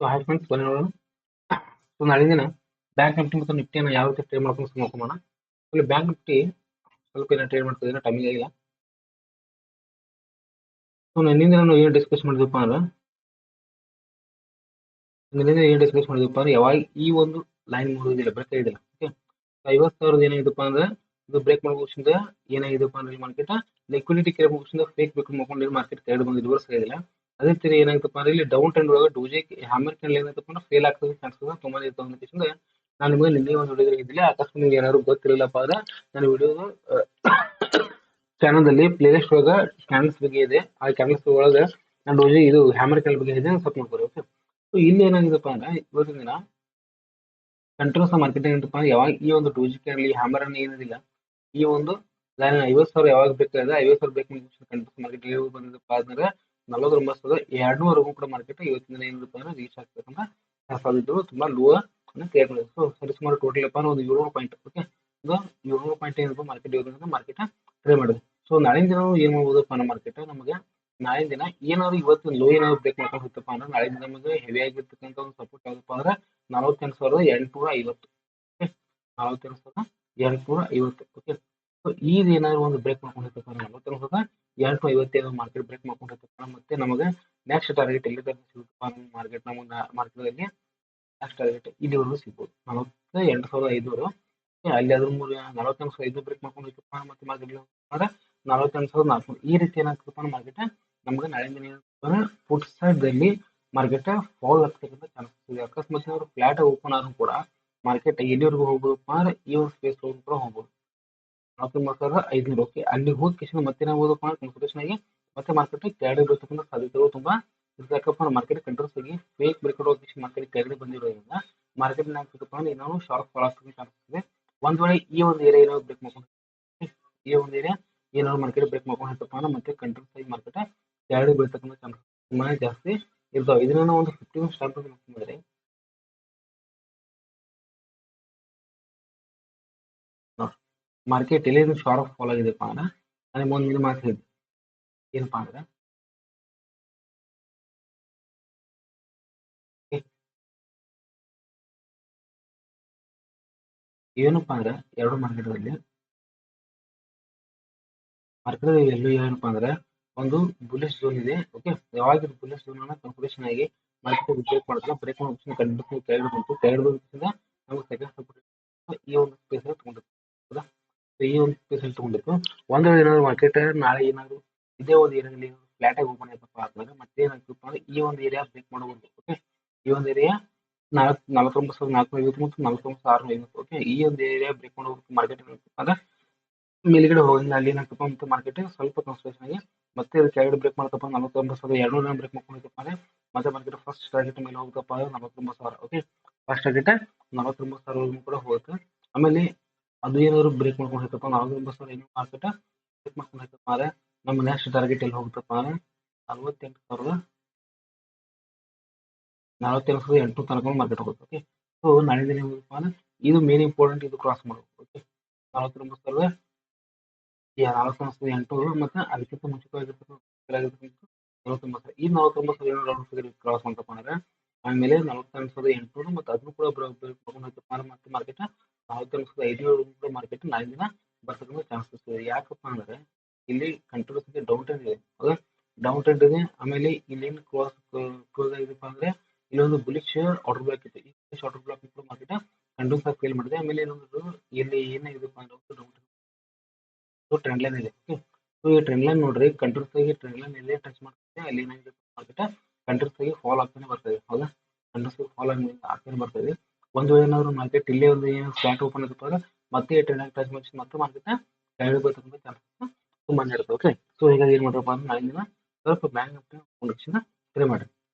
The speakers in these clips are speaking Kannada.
ಹಾಯ್ ಫ್ರೆಂಡ್ಸ್ ಬನ್ನಿ ನೋಡೋಣ. ಸೊ ನಾಳೆ ದಿನ ಬ್ಯಾಂಕ್ ನಿಫ್ಟಿ ಮತ್ತು ನಿಫ್ಟಿಯನ್ನು ಯಾವ ರೀತಿ ಟ್ರೇಡ್ ಮಾಡ್ಕೊಂಡು ನೋಡ್ಕೊಂಬೋಣ. ಇಲ್ಲಿ ಬ್ಯಾಂಕ್ ನಿಫ್ಟಿ ಸ್ವಲ್ಪ ಏನೋ ಟ್ರೇಡ್ ಮಾಡ್ತಿದ್ರೆ ಟೈಮಿಂಗ್ ಆಗಿಲ್ಲ. ಸೊ ನಿನ್ನಿಂದ ನಾನು ಏನು ಡಿಸ್ಕಸ್ ಮಾಡಿದಪ್ಪ ಅಂದ್ರೆ ಯಾವಾಗ ಈ ಒಂದು ಲೈನ್ ಮುಗಿದಿಲ್ಲ, ಬ್ರೇಕ್ ಆಗಿಲ್ಲ. ಓಕೆ, 50,000 ಏನಾಗಿದಪ್ಪ ಅಂದ್ರೆ ಇದು ಬ್ರೇಕ್ ಮಾಡ್ಕೋಸಿಂದ ಏನಾಗಿದಪ್ಪ ಅಂದ್ರೆ ಮಾರ್ಕೆಟ್ ಲಿಕ್ವಿಡಿಟಿ ಕೇರ್ ಮುಗಿಸಿಂದ ಫೇಕ್ ಬೇಕು ಮಾಡ್ಕೊಂಡು ಮಾರ್ಕೆಟ್ ಕೈ ಬಂದು ರಿವರ್ಸ್ ಆಗಿಲ್ಲ. ಅದೇ ತೀರಿ ಏನಾಯ್ತಪ್ಪ ಅಂದ್ರೆ ಇಲ್ಲಿ ಡೌನ್ ಟ್ರೆಂಡ್ ಒಳಗೆ ಡೋಜಿ ಹ್ಯಾಮರ್ ಕ್ಯಾಂಡಲ್ ಏನಾಯ್ತಪ್ಪ ಅಂದ್ರೆ ಫೇಲ್ ಆಗ್ತದೆ ಚಾನ್ಸಸ್ ತುಂಬಾ ಇರ್ತವೆ. ನಾನು ನಿಮಗೆ ನಿನ್ನೆ ಒಂದು ವಿಡಿಯೋ ಇದ್ದಿಲ್ಲ, ಅಕಸ್ಮಾತ್ ನಿಮ್ಗೆ ಏನಾದ್ರು ಗೊತ್ತಿರಲಿಲ್ಲಪ್ಪ ಅಂದ್ರೆ ನಾನು ವಿಡಿಯೋ ಚಾನಲ್ದಲ್ಲಿ ಪ್ಲೇ ಲಿಸ್ಟ್ ಒಳಗೆ ಕ್ಯಾಂಡಲ್ಸ್ ಬಗ್ಗೆ ಇದೆ. ಆ ಕ್ಯಾಂಡಲ್ಸ್ ಒಳಗೆ ನಾನು ಡೋಜಿ ಇದು ಹ್ಯಾಮರ್ ಕ್ಯಾಂಡಲ್ ಬಗ್ಗೆ ಇದೆ, ಸ್ವಲ್ಪ ನೋಡ್ಬೋದು. ಓಕೆ, ಸೊ ಇಲ್ಲಿ ಏನಾಗಿದೆಪ್ಪ ಅಂದ್ರೆ ಇವತ್ತಿನ ದಿನ ಕಂಟ್ರೋಲ್ಸ್ ಮಾರ್ಕೆಟ್ ಏನಪ್ಪ ಯಾವಾಗ ಈ ಒಂದು ಡೋಜಿ ಕ್ಯಾಂಡಲ್ ಹ್ಯಾಮರ್ ಅನ್ನು ಏನಿದಿಲ್ಲ, ಈ ಒಂದು ಲೈನ್ 50,000 ಯಾವಾಗ ಬೇಕಾಗಿದೆ 50,000 ಬೇಕು ಕಂಟ್ರೋಲ್ಸ್ ಮಾರ್ಕೆಟ್ ಬಂದಿದ್ದಪ್ಪ ಅಂದ್ರೆ 49,200 ಕೂಡ ಮಾರ್ಕೆಟ್ ಇವತ್ತಿನ ದಿನ ಏನಪ್ಪ ಅಂದ್ರೆ ರೀಚ್ ಆಗ್ತಕ್ಕಂಥ ಸಾಧ್ಯತೆಗಳು ತುಂಬಾ ಲೋ ಅನ್ನು ಕ್ರಿಯೇಟ್ ಮಾಡಿದೆ. ಸೊ ಸರಿಸುಮಾರು ಟೋಟಲ್ ಅಪ್ಪ ಒಂದು 700 ಪಾಯಿಂಟ್. ಓಕೆ, ಇದು 700 ಪಾಯಿಂಟ್ ಏನಪ್ಪ ಮಾರ್ಕೆಟ್ ಇವತ್ತಿನ ಮಾರ್ಕೆಟ್ ಟ್ರೇಡ್ ಮಾಡಿದೆ. ಸೊ ನಾಳಿನ ದಿನ ಏನ್ ಮಾಡ್ಬೋದಪ್ಪ ಅನ್ನೋ ಮಾರ್ಕೆಟ್ ನಮಗೆ ನಾಳಿನ ದಿನ ಏನಾದ್ರು ಇವತ್ತು ಲೋ ಏನಾದ್ರು ಬ್ರೇಕ್ ಮಾಡ್ಕೊಂಡು ಹೋಗ್ತಪ್ಪ ಅಂದ್ರೆ ನಾಳಿನ ದಿನ ನಮಗೆ ಹೆವಿ ಆಗಿರ್ತಕ್ಕಂಥ ಒಂದು ಸಪೋರ್ಟ್ ಯಾವ್ದಪ್ಪ ಅಂದ್ರೆ 48,850. ಓಕೆ, 48,850. ಓಕೆ, ಸೊ ಇದು ಏನಾದ್ರು ಒಂದು ಬ್ರೇಕ್ ಮಾಡ್ಕೊಂಡಿರ್ತಪ್ಪ 48,850 ಮಾರ್ಕೆಟ್ ಬ್ರೇಕ್ ಮಾಡ್ಕೊಂಡಿರ್ತಪ್ಪ ಮತ್ತೆ ನಮಗೆ ನೆಕ್ಸ್ಟ್ ಟಾರ್ಗೆಟ್ ಎಲ್ಲಿ ಸಿಗುತ್ತಪ್ಪ ಮಾರ್ಕೆಟ್ ಮಾರ್ಕೆಟ್ದಲ್ಲಿ ನೆಕ್ಸ್ಟ್ ಟಾರ್ಗೆಟ್ ಇಲ್ಲಿವರೆಗೂ ಸಿಗ್ಬೋದು 48,500. ಅಲ್ಲಿ ಅದ್ರ 48,500 ಬ್ರೇಕ್ ಮಾಡ್ಕೊಂಡಿರ್ತಪ್ಪ ಮತ್ತೆ ಮಾರ್ಕೆಟ್ ಅಂದ್ರೆ 48,400. ಈ ರೀತಿ ಏನಾಗ್ತದಪ್ಪ ಮಾರ್ಕೆಟ್ ನಮ್ಗೆ ನಾಳೆ ದಿನ ಫುಟ್ ಸೈಡ್ದಲ್ಲಿ ಮಾರ್ಕೆಟ್ ಫಾಲ್ ಆಗ್ತಕ್ಕಂಥ ಚಾನ್ಸಸ್ ಇದೆ. ಅಕಸ್ಮಾತ್ ಅವರು ಫ್ಲಾಟ್ ಓಪನ್ ಆದ್ರೂ ಕೂಡ ಮಾರ್ಕೆಟ್ ಎಲ್ಲಿವರೆಗೂ ಹೋಗ್ಬೋದಪ್ಪ ಅಂದ್ರೆ ಈ ಒಂದು ಸ್ಪೇಸ್ ಕೂಡ ಹೋಗ್ಬೋದು 49,500. ಓಕೆ, ಅಲ್ಲಿ ಹೋಗಿ ಮತ್ತೆ ನಾವು ಓದಪ್ಪ ಕನ್ಸಲ್ಟೇಷನ್ ಆಗಿ ಮತ್ತೆ ಮಾರ್ಕೆಟ್ ಕೆಳಗಡೆ ಬೀಳ್ತಕ್ಕಂಥ ಸಾಧ್ಯತೆಗಳು ತುಂಬಾ ಯಾಕಪ್ಪ ಮಾರ್ಕೆಟ್ ಕಂಟ್ರೋಲ್ಸ್ ಆಗಿ ಫೇಕ್ ಬ್ರೇಕ್ಔಟ್ ಹೋಗಿ ಮಾರ್ಕೆಟ್ ಕೆಳಗಡೆ ಬಂದಿರೋದ್ರಿಂದ ಮಾರ್ಕೆಟ್ ಏನಾಗ್ತದಪ್ಪ ಅಂದ್ರೆ ನಾವು ಶಾರ್ಟ್ ಫಾಲ್ ಆಗ್ತಕ್ಕಂಥ ಚಾನ್ಸಸ್ ಇದೆ. ಒಂದ್ ವೇಳೆ ಈ ಒಂದು ಏರಿಯಾ ಏನಾದ್ರು ಬ್ರೇಕ್ ಮಾಡ್ಕೊಂಡು ಈ ಒಂದು ಏರಿಯಾ ಏನಾದ್ರು ಮಾರ್ಕೆಟ್ ಬ್ರೇಕ್ ಮಾಡ್ಕೊಂಡು ಅಂದ್ರೆ ಮತ್ತೆ ಕಂಟ್ರೋಲ್ಸ್ ಆಗಿ ಮಾರ್ಕೆಟ್ ಕೆಳಗಡೆ ಬೀಳ್ತಕ್ಕಂಥ ಚಾನ್ಸಸ್ ತುಂಬಾ ಜಾಸ್ತಿ ಇರ್ತಾವೆ. ಇದನ್ನ ಒಂದು 15 ಸ್ಟಾಪ್ ಮಾಡಿದ್ರೆ ಮಾರ್ಕೆಟ್ ಎಲ್ಲಿ ಶಾರ್ಟ್ ಫಾಲ್ ಆಗಿದೆಪ್ಪ ಅಂದ್ರೆ ನನಗೆ ಒಂದು ಇದು ಮಾತು ಹೇಳಿದೆ ಏನಪ್ಪಾ ಅಂದ್ರೆ ಏನಪ್ಪಾ ಅಂದ್ರೆ ಎರಡು ಮಾರ್ಕೆಟ್ಗಳಲ್ಲಿ ಎಲ್ಲೂ ಏನಪ್ಪಾ ಅಂದ್ರೆ ಒಂದು ಬುಲಿಶ್ ಝೋನ್ ಇದೆ. ಓಕೆ, ಯಾವಾಗ ಬುಲಿಶ್ ಝೋನ್ ಅನ್ನ ಕನ್ಫರ್ಮೇಷನ್ ಆಗಿ ಮಾರ್ಕೆಟ್ ಬ್ರೇಕ್ ಮಾಡ್ತಾರೆ, ಬ್ರೇಕ್ ಮಾಡೋ ಕಂಡು ಕೆಳಗಡೆ ಬಂತು, ಕೆಳಗಡೆ ಬಂದಿಂದ ನಾವು ಸೆಕೆಂಡ್ ಸಪೋರ್ಟ್ ಈ ಒಂದು ಸ್ಪೇಸ್ ತಗೊಂಡಿರ್ತೀವಿ. ಹೌದಾ, ಈ ಒಂದು ಸ್ಪೇಸ್ ಅಲ್ಲಿ ತಗೊಂಡಿತ್ತು. ಒಂದ್ ವೇಳೆ ಏನಾದ್ರು ಮಾರ್ಕೆಟ್ ನಾಳೆ ಏನಾದ್ರು ಇದೇ ಒಂದು ಏರಿಯಾದಲ್ಲಿ ಫ್ಲಾಟ್ ಆಗಿ ಓಪನ್ ಆಯ್ತಪ್ಪ ಆದ್ಮೇಲೆ ಮತ್ತೆ ಏನಾಗ್ತಪ್ಪ ಅಂದ್ರೆ ಈ ಒಂದು ಏರಿಯಾ ಬ್ರೇಕ್ ಮಾಡಬಹುದು. ಓಕೆ, ಈ ಒಂದು ಏರಿಯಾ 49,450 ಮತ್ತು 49,650. ಓಕೆ, ಈ ಒಂದು ಏರಿಯಾ ಬ್ರೇಕ್ ಮಾಡಬಹುದು ಮಾರ್ಕೆಟ್ ಅಂದ್ರೆ ಮೇಲ್ಗಡೆ ಹೋಗಿ ಅಲ್ಲಿ ಏನಾಗ್ತಪ್ಪ ಮತ್ತು ಮಾರ್ಕೆಟ್ ಸ್ವಲ್ಪ ಕನ್ಸಲ್ಟೇಷನ್ ಆಗಿ ಮತ್ತೆ ಅದು ಕೆಳಗಡೆ ಬ್ರೇಕ್ ಮಾಡ್ತಪ್ಪ 49,200 ಬ್ರೇಕ್ ಮಾಡ್ಕೊಂಡಿದ್ದಪ್ಪ ಅಂದ್ರೆ ಮತ್ತೆ ಮಾರ್ಕೆಟ್ ಫಸ್ಟ್ ಟಾರ್ಗೆಟ್ ಮೇಲೆ ಹೋಗ್ತಪ್ಪ 49,000. ಓಕೆ, ಫಸ್ಟ್ ಟಾರ್ಗೆಟ್ 49,000 ಕೂಡ ಹೋಗುತ್ತೆ. ಆಮೇಲೆ ಅದು ಏನಾದ್ರು ಬ್ರೇಕ್ ಮಾಡ್ಕೊಂಡು ಹೋಗ್ತಪ್ಪ 49,000 ಮಾರ್ಕೆಟ್ ಬ್ರೇಕ್ ಮಾಡ್ಕೊಂಡು ಹೋಗ್ತಪ್ಪ ಅಂದ್ರೆ ನಮ್ಮ ನೆಕ್ಸ್ಟ್ ಟಾರ್ಗೆಟ್ ಎಲ್ಲಿ ಹೋಗ್ತಪ್ಪ ಅಂದ್ರೆ 48,800 ತನಕ ಮಾರ್ಕೆಟ್ ಹೋಗುತ್ತೆ. ಓಕೆ, ಸೊ ನಾಳೆ ದಿನ ಏನಪ್ಪ ಅಂದ್ರೆ ಇದು ಮೇನ್ ಇಂಪಾರ್ಟೆಂಟ್, ಇದು ಕ್ರಾಸ್ ಮಾಡಬೇಕು. ಓಕೆ, 49,000 49,800 ಮತ್ತೆ ಅದಕ್ಕಿಂತ ಮುಂಚಿತವಾಗಿರ್ತಕ್ಕಂಥ 49,000. ಈ 49,000 ಕ್ರಾಸ್ ಮಾಡ್ತಪ್ಪ ಅಂದ್ರೆ ಆಮೇಲೆ 48,800 ಮತ್ತೆ ಅದನ್ನು ಕೂಡ ಮತ್ತೆ ಮಾರ್ಕೆಟ್ 48,500 ಮಾರ್ಕೆಟ್ ನಾಳೆ ದಿನ ಬರ್ತಕ್ಕಂಥ ಚಾನ್ಸಸ್ ಇದೆ. ಯಾಕಪ್ಪ ಅಂದ್ರೆ ಇಲ್ಲಿ ಕಂಟ್ರೋಲ್ಸ್ ಡೌನ್ ಟ್ರೆಂಡ್ ಇದೆ. ಹೌದಾ, ಡೌನ್ ಟ್ರೆಂಡ್ ಇದೆ. ಆಮೇಲೆ ಇಲ್ಲಿ ಕ್ಲೋಸ್ ಆಗಿದೆಪ್ಪ ಅಂದ್ರೆ ಇಲ್ಲೊಂದು ಬುಲಿಶ್ ಆರ್ಡರ್ ಬ್ಲಾಕ್ ಇದೆ. ಈ bullish order black market controls ಆಗಿ ಫೇಲ್ ಮಾಡಿದೆ. ಆಮೇಲೆ ಇನ್ನೊಂದು ಇಲ್ಲಿ ಏನಾಗಿದೆಪ್ಪ ಅಂದ್ರೆ ಡೌನ್ ಟ್ರೆಂಡ್ ಲೈನ್ ಇದೆ. ಓಕೆ, ಸೊ ಈ ಟ್ರೆಂಡ್ ಲೈನ್ ನೋಡ್ರಿ, ಕಂಟ್ರೋಲ್ಸ್ ಆಗಿ ಟ್ರೆಂಡ್ ಲೈನ್ ಎಲ್ಲಿ ಟಚ್ ಮಾಡ್ತದೆ ಅಲ್ಲಿ ಏನಾಗಿದೆ ಮಾರ್ಕೆಟ್ ಕಂಟ್ರೋಲ್ಸ್ ಆಗಿ ಫಾಲ್ ಆಗ್ತಾನೆ ಬರ್ತದೆ. ಹೌದಾ, ಕಂಟ್ರೋಲ್ಸ್ ಫಾಲ್ ಆಗ್ತಾನೆ ಬರ್ತದೆ. ಒಂದು ವೇಳೆ ಏನಾದ್ರು ಮಾರ್ಕೆಟ್ ಇಲ್ಲೇ ಒಂದು ಫ್ಲಾಟ್ ಓಪನ್ ಆಗುತ್ತೆ ಮತ್ತೆ ಟ್ರೆಂಡ್ ಲೈನ್ ಟಚ್ ಮಾಡಿ ಮತ್ತೆ ಮಾರ್ಕೆಟ್ ಕೆಳಗಡೆ ಬರ್ತಕ್ಕಂಥ ಚಾನ್ಸಸ್ ತುಂಬಾನೇ ಇರುತ್ತೆ. ಓಕೆ, ಸೊ ಹೀಗಾಗಿ ಏನ್ ಮಾಡ್ರಪ್ಪ ಅಂದ್ರೆ ನಾಳಿನ ಸ್ವಲ್ಪ ಬ್ಯಾಂಕ್ ನಿಫ್ಟಿ ಟ್ರೈ ಮಾಡಿ.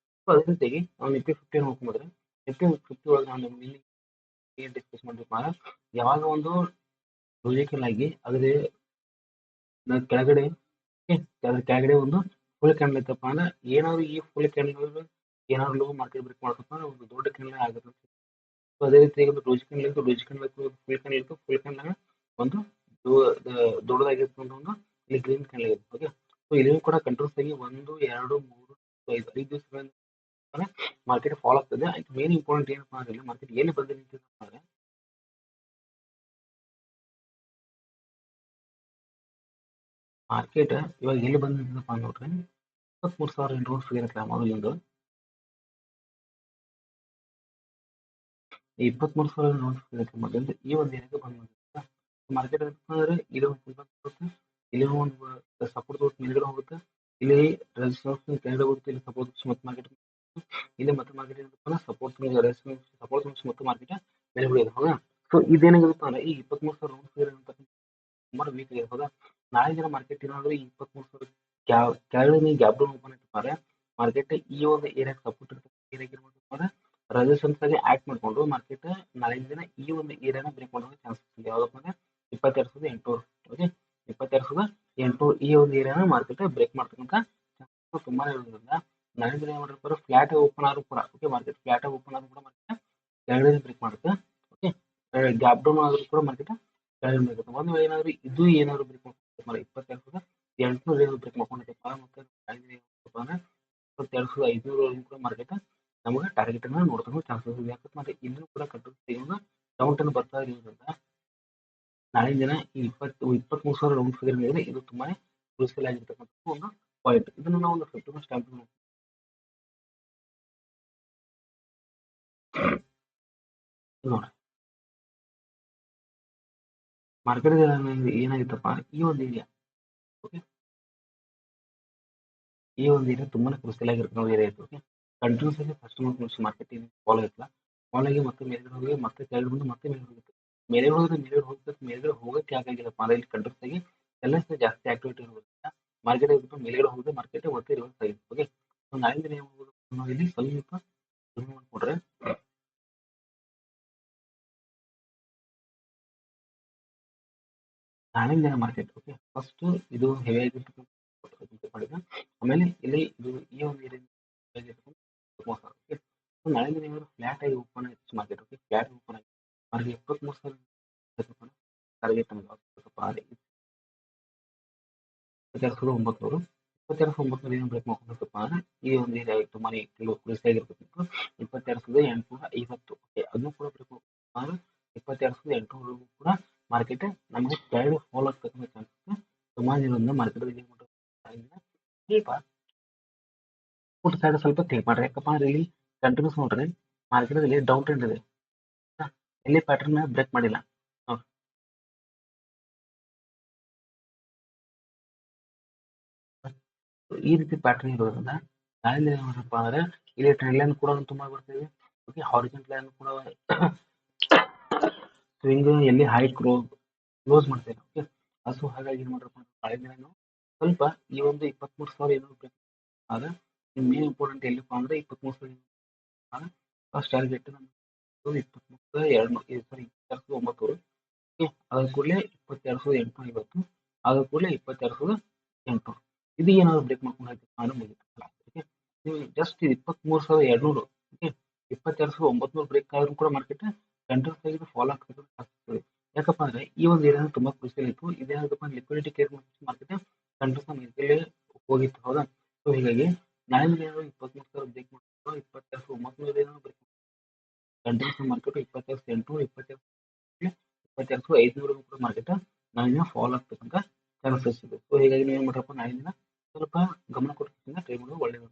ಸೊ ಅದೇ ರೀತಿಯಾಗಿ ನಾವು ನಿಫ್ಟಿ 50 ನೋಡ್ಕೊಂಡ್ರೆ ನಿಫ್ಟಿ 50 ಒಳಗೆ ನಾವು ಏನ್ ಡಿಸ್ಕಸ್ ಮಾಡಿದ್ರಪ್ಪ ಅಂದ್ರೆ ಯಾವಾಗ ಒಂದು ಲಾಜಿಕಲ್ ಆಗಿ ಅದ್ರ ಕೆಳಗಡೆ ಅದ್ರ ಕೆಳಗಡೆ ಒಂದು ಫುಲ್ ಕ್ಯಾಂಡಲ್ ಐತಪ್ಪ ಅಂದ್ರೆ ಏನಾದ್ರು ಈ ಫುಲ್ ಕ್ಯಾಂಡಲ್ ಏನಾದ್ರು ಮಾರ್ಕೆಟ್ ಬ್ರೇಕ್ ಮಾಡ್ತಪ್ಪ ಅಂದ್ರೆ ಒಂದು ದೊಡ್ಡ ಕ್ಯಾಂಡಲ್ ಆಗುತ್ತೆ. ಸೊ ಅದೇ ರೀತಿ ಒಂದು ಡೋಜಿ ಕ್ಯಾಂಡಲ್ ಇತ್ತು, ಡೋಜಿ ಕ್ಯಾಂಡಲ್ ಫುಲ್ ಕ್ಯಾಂಡಲ್ ಇತ್ತು, ಫುಲ್ ಕ್ಯಾಂಡಲ್ ಒಂದು ದೊಡ್ಡದಾಗಿರ್ತಕ್ಕಂಥ ಒಂದು ಇಲ್ಲಿ ಗ್ರೀನ್ ಕ್ಯಾಂಡಲ್ ಇದೆ. ಓಕೆ, ಸೊ ಇಲ್ಲಿ ಕೂಡ ಕಂಟ್ರೋಲ್ಸ್ ಆಗಿ 1, 2, 3, 5 ದಿವಸಗಳಿಂದ ಮಾರ್ಕೆಟ್ ಫಾಲೋ ಆಗ್ತದೆ. ಮೇನ್ ಇಂಪಾರ್ಟೆಂಟ್ ಏನಪ್ಪಾ ಅಂದ್ರೆ ಮಾರ್ಕೆಟ್ ಎಲ್ಲಿ ಬಂದು ನಿಂತಿದೆ ಅಂದ್ರೆ ಮಾರ್ಕೆಟ್ ಇವಾಗ ಎಲ್ಲಿ ಬಂದು ನಿಂತಿದೆಪ್ಪ ನೋಡ್ರಿ 23,800 ಫಿಗರ್ ಐತಲ್ಲ ಮೊದಲಿಂದು. ಈ 23,800 ಫಿಗರ್ ಐತಲ್ಲ ಮೊದಲಿಂದು ಈ ಒಂದು ಏರಿಯಾಗೆ ಬಂದು ನಿಂತಿದೆ. ಮಾರ್ಕೆಟ್ ಅಂದ್ರೆ ಇದು ಬರುತ್ತೆ, ಇಲ್ಲಿ ಒಂದು ಸಪೋರ್ಟ್ ತೋರಿಸಿ ಮೇಲ್ಗಡೆ ಹೋಗುತ್ತೆ, ಇಲ್ಲಿ ರೆಸಿಸ್ಟೆನ್ಸ್ ಕೆಳಗಡೆ ಹೋಗುತ್ತೆ, ಇಲ್ಲಿ ಸಪೋರ್ಟ್ ಮತ್ತೆ ಮಾರ್ಕೆಟ್ ಇಲ್ಲಿ ಮತ್ತೆ ಮಾರ್ಕೆಟ್ ಸಪೋರ್ಟ್ ಸಪೋರ್ಟ್ ಮತ್ತು ಮಾರ್ಕೆಟ್ ಮೇಲೆ ಉಳಿಯೋದು ಹೌದಾ. ಸೊ ಇದೇನಾಗಿರುತ್ತೆ ಅಂದ್ರೆ ಈ 23,000 ಸುಮಾರು ವೀಕ್ ಇದೆ ಹೌದಾ. ನಾಳೆ ದಿನ ಮಾರ್ಕೆಟ್ ಏನಾದ್ರು 23,000 ಕೆಳಗಡೆ ಗ್ಯಾಪ್ ಡೌನ್ ಓಪನ್ ಆಯ್ತಪ್ಪ ಮಾರ್ಕೆಟ್ ಈ ಒಂದು ಏರಿಯಾಗೆ ಸಪೋರ್ಟ್ ಇರ್ತದೆ ರೆಸಿಸ್ಟೆನ್ಸ್ ಆಗಿ ಆಕ್ಟ್ ಮಾಡ್ಕೊಂಡು ಮಾರ್ಕೆಟ್ ನಾಳೆ ದಿನ ಈ ಒಂದು ಏರಿಯಾನ ಬ್ರೇಕ್ ಮಾಡೋ ಚಾನ್ಸಸ್ ಇದೆ. ಯಾವ್ದಪ್ಪ ಅಂದ್ರೆ 22,800 ಓಕೆ 22,800 ಈ ಒಂದು ಏರಿಯಾನ ಮಾರ್ಕೆಟ್ ಬ್ರೇಕ್ ಮಾಡ್ತಕ್ಕಂಥ ಚಾನ್ಸಸ್ ತುಂಬಾ ಇರೋದ್ರಿಂದ ನಾಳೆ ದಿನ ಏನ್ ಮಾಡಿರ್ತಾರೆ ಫ್ಲಾಟ್ ಓಪನ್ ಆದ್ರೂ ಕೂಡ ಓಕೆ ಮಾರ್ಕೆಟ್ ಫ್ಲಾಟ್ ಓಪನ್ ಆದ್ರೂ ಕೂಡ ಮಾರ್ಕೆಟ್ ಕೆಳಗಡೆ ಬ್ರೇಕ್ ಮಾಡುತ್ತೆ ಓಕೆ. ಗ್ಯಾಪ್ ಡೌನ್ ಆದ್ರೂ ಕೂಡ ಮಾರ್ಕೆಟ್ ಕೆಳಗಡೆ ಬ್ರೇಕ್ ಒಂದು ವೇಳೆ ಏನಾದ್ರು ಇದು ಏನಾದ್ರು ಬ್ರೇಕ್ ಮಾಡ್ತಾರೆ 22,800 ಏನಾದ್ರು ಬ್ರೇಕ್ ಮಾಡ್ಕೊಂಡಿದ್ದಪ್ಪ ಮತ್ತೆ ಅಂದ್ರೆ 22,500 ಕೂಡ ಮಾರ್ಕೆಟ್ ನಮಗೆ ಟಾರ್ಗೆಟ್ ಅನ್ನ ನೋಡ್ತಕ್ಕಂಥ ಚಾನ್ಸಸ್ ಇದೆ. ಯಾಕಂದ್ರೆ ಇಲ್ಲೂ ಕೂಡ ಕಂಟಿನ್ಯೂಸ್ ಡೌನ್ ಟರ್ನ್ ಬರ್ತಾ ಇರೋದ್ರಿಂದ ನಾಳೆ ದಿನ ಈ 23,000 ರೌಂಡ್ ಫಿಗರ್ ಮೇಲೆ ಇದು ತುಂಬಾನೇ ಕ್ರೂಷಿಯಲ್ ಆಗಿರ್ತಕ್ಕಂಥ ಒಂದು ಪಾಯಿಂಟ್. ಇದನ್ನು ನಾವು ಒಂದು 50 ಸ್ಟಾಂಪ್ ನೋಡಿ ಮಾರ್ಕೆಟ್ ಏನಾಗಿತ್ತಪ್ಪ ಈ ಒಂದು ಏರಿಯಾ ಓಕೆ ಈ ಒಂದು ಏರಿಯಾ ತುಂಬಾನೇ ಕ್ರೂಷಿಯಲ್ ಆಗಿರ್ತಕ್ಕಂಥ ಏರಿಯಾ ಇತ್ತು ಓಕೆ. ಕಂಟಿನ್ಯೂಸ್ ಆಗಿ ಫಸ್ಟ್ ಮಾರ್ಕೆಟ್ ಫಾಲೋ ಆಯ್ತಲ್ಲ ಫಾಲೋ ಆಗಿ ಮತ್ತೆ ಮೇಲ್ಗಡೆ ಹೋಗಿ ಮತ್ತೆ ಕೆಳಗಡೆ ಬಂದು ಮತ್ತೆ ಮೇಲೆ ಹೋಗುತ್ತೆ ಮೇಲ್ಗಡೆ ಹೋಗಕ್ಕೆ ಯಾಕಾಗಿಲ್ಲಪ್ಪ ಅಂದ್ರೆ ಇಲ್ಲಿ ಕಂಟಿನ್ಯೂಸ್ ಆಗಿ ಎಲ್ಲ ಜಾಸ್ತಿ ಆಕ್ಟಿವಿಟಿ ಇರೋದ್ರಿಂದ ಮಾರ್ಕೆಟ್ ಮೇಲ್ಗಡೆ ಹೋಗಿ ಮಾರ್ಕೆಟ್ ಮತ್ತೆ ರಿವರ್ಸ್ ಆಗಿತ್ತು ಓಕೆ. ನಾಳೆ ದಿನ ಏನ್ ಮಾಡ್ಬೋದು ನಾವು ಇಲ್ಲಿ ಸ್ವಲ್ಪ ಮಾಡ್ಕೊಡ್ರೆ ನಾಳೆ ದಿನ ಮಾರ್ಕೆಟ್ ಓಕೆ ಫಸ್ಟ್ ಇದು ಹೆವಿ ಆಗಿರ್ತಕ್ಕಂಥ ಆಮೇಲೆ ಇಲ್ಲಿ ಇದು ಈ ಒಂದು ಏರಿಯಾ ಓಕೆ. ನಾಳೆ ದಿನ ಏನಾದ್ರು ಫ್ಲಾಟ್ ಆಗಿ ಓಪನ್ ಆಯ್ತು ಮಾರ್ಕೆಟ್ ಓಕೆ ಫ್ಲಾಟ್ ಓಪನ್ ಆಗಿ ಮಾರ್ಕೆಟ್ 23,000 ಟಾರ್ಗೆಟ್ ನಮ್ಗೆ 22,900 22,900 ಏನು ಬ್ರೇಕ್ ಮಾಡ್ಕೊಂಡಿರ್ತಪ್ಪ ಅಂದ್ರೆ ಈ ಒಂದು ಏರಿಯಾ ತುಂಬಾನೇ ಕ್ರೂಷಿಯಲ್ ಆಗಿರ್ತಕ್ಕಂಥ 22,850 ಓಕೆ ಅದನ್ನು ಕೂಡ ಬ್ರೇಕ್ ಮಾಡ್ಕೊಂಡು 22,800 ಕೂಡ ಮಾರ್ಕೆಟ್ ನಮಗೆ ಕೆಳಗಡೆ ಫಾಲೋ ಆಗ್ತಕ್ಕಂಥ ಚಾನ್ಸಸ್ ಸುಮಾರು ಇರೋದ್ರಿಂದ ಮಾರ್ಕೆಟ್ ಸ್ವಲ್ಪ ಊಟ ಸೈಡ್ ಸ್ವಲ್ಪ ಥಿಂಕ್ ಮಾಡ್ರಿ. ಯಾಕಪ್ಪ ಅಂದ್ರೆ ಇಲ್ಲಿ ಕಂಟಿನ್ಯೂಸ್ ನೋಡ್ರಿ ಮಾರ್ಕೆಟ್ ಅಲ್ಲಿ ಡೌನ್ ಟ್ರೆಂಡ್ ಇದೆ ಎಲ್ಲಿ ಪ್ಯಾಟರ್ನ್ ಬ್ರೇಕ್ ಮಾಡಿಲ್ಲ ಈ ರೀತಿ ಪ್ಯಾಟರ್ನ್ ಇರೋದ್ರಿಂದ ನಾಳೆ ಏನಪ್ಪ ಅಂದ್ರೆ ಇಲ್ಲಿ ಟ್ರೆಂಡ್ ಲೈನ್ ಕೂಡ ತುಂಬಾ ಬರ್ತಿದೆ ಓಕೆ ಹಾರಿಜಾಂಟಲ್ ಲೈನ್ ಕೂಡ ಸ್ವಿಂಗ್ ಎಲ್ಲಿ ಹೈ ಕ್ಲೋಸ್ ಮಾಡ್ತೇವೆ ಓಕೆ. ಅದು ಹಾಗಾಗಿ ಏನ್ ಮಾಡ್ರಪ್ಪ ನಾಳೆ ದಿನ ನಾವು ಸ್ವಲ್ಪ ಈ ಒಂದು 23,000 ಏನು ಆದ್ರೆ ಮೇನ್ ಇಂಪಾರ್ಟೆಂಟ್ ಎಲ್ಲಿಪ್ಪ ಅಂದ್ರೆ 23,000 ಫಸ್ಟ್ ಟಾರ್ಗೆಟ್ 23,200 ಸಾರಿ 22,900 ಓಕೆ ಅದ್ರ ಕೂಡಲೇ 22,850 ಅದ್ರ ಕೂಡಲೇ 22,800 ಇದು ಏನಾದ್ರು ಬ್ರೇಕ್ ಮಾಡ್ಕೊಂಡು ನಾನು ಮುಗಿತಲ್ಲ ಓಕೆ. ನೀವು ಜಸ್ಟ್ 23,200 ಓಕೆ 22,900 ಬ್ರೇಕ್ ಆದ್ರೂ ಕೂಡ ಮಾರ್ಕೆಟ್ ಕಂಟಿನ್ಯೂಸ್ ಆಗಿ ಫಾಲೋ ಆಗ್ತದೆ. ಯಾಕಪ್ಪ ಅಂದ್ರೆ ಈ ಒಂದು ಏರಿಯಾ ತುಂಬಾ ಕ್ರೂಷಿಯಲ್ ಇತ್ತು ಇದೇನಾಗಪ್ಪ ಲಿಕ್ವಿಡಿಟಿ ಕೇರ್ ಮಾರ್ಕೆಟ್ ಕಂಟಿನ್ಯೂಸ್ ಮೇಲೆ ಹೋಗಿತ್ತು ಹೌದಾ. ಸೊ ಹೀಗಾಗಿ ನಾಳೆ ಏನಾದ್ರು 23,000 ಬ್ರೇಕ್ ಮಾಡ್ಕೊಂಡು 22,900 ಬ್ರೇಕ್ ಕಂಟಿನ್ಯೂಸ್ ಮಾರ್ಕೆಟ್ 22,800 22,500 ಕೂಡ ಮಾರ್ಕೆಟ್ ನಾಳಿನ ಫಾಲೋ ಆಗ್ತಕ್ಕಂಥ ಚಾನ್ಸಸ್ ಇದೆ. ಸೊ ಹೀಗಾಗಿ ನೀವು ಏನ್ ಮಾಡ್ರಪ್ಪ ನಾಳಿನ ಸ್ವಲ್ಪ ಗಮನ ಕೊಟ್ಟು ಟ್ರೈ ಮಾಡೋದು ಒಳ್ಳೆಯದು.